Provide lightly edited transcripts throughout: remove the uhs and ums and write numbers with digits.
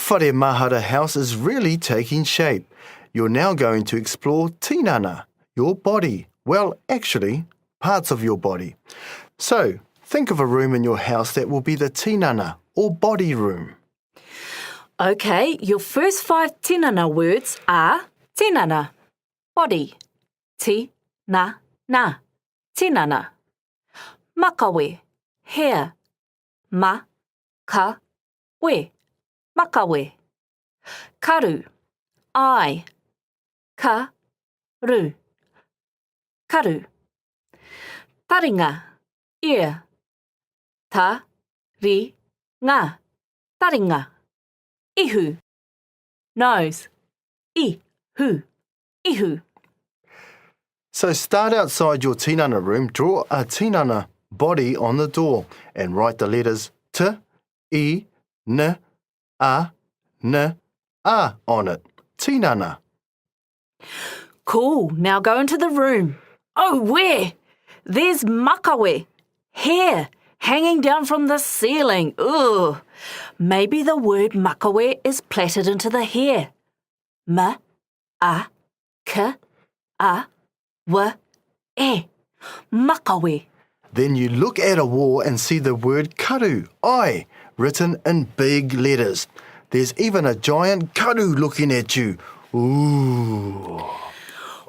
Whare Mahara house is really taking shape. You're now going to explore Tinana, your body. Well, actually, parts of your body. So, think of a room in your house that will be the Tinana, or body room. Okay, your first 5 tinana words are tinana, body, ti-na-na, tinana. Makawe, hair, ma-ka-we, makawe. Karu, eye, ka-ru, karu. Taringa, ear, ta-ri-nga, taringa. Ihu, nose, ihu, ihu. So start outside your Tinana room, draw a Tinana body on the door and write the letters T, I, N, A, N, A on it. Tinana. Cool, now go into the room. Oh, where? There's makawe, hair, hanging down from the ceiling. Ugh. Maybe the word makawe is plaited into the hair. Ma-a-ka-a-wa-e. Makawe. Then you look at a wall and see the word karu, I, written in big letters. There's even a giant karu looking at you. Ooh.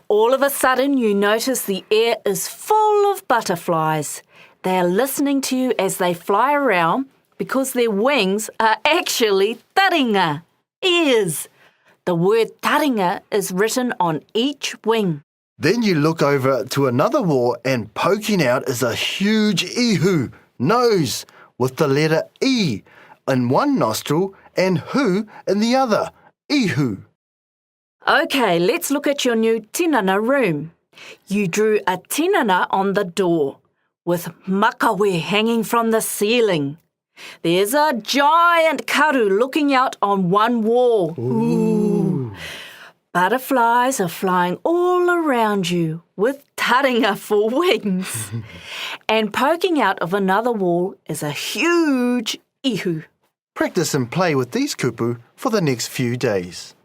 All of a sudden you notice the air is full of butterflies. They are listening to you as they fly around because their wings are actually taringa, ears. The word taringa is written on each wing. Then you look over to another wall and poking out is a huge ihu, nose, with the letter E in one nostril and hu in the other, ihu. Okay, let's look at your new tinana room. You drew a tinana on the door with makawe hanging from the ceiling. There's a giant karu looking out on one wall. Ooh. Butterflies are flying all around you with taringa for wings. And poking out of another wall is a huge ihu. Practice and play with these kupu for the next few days.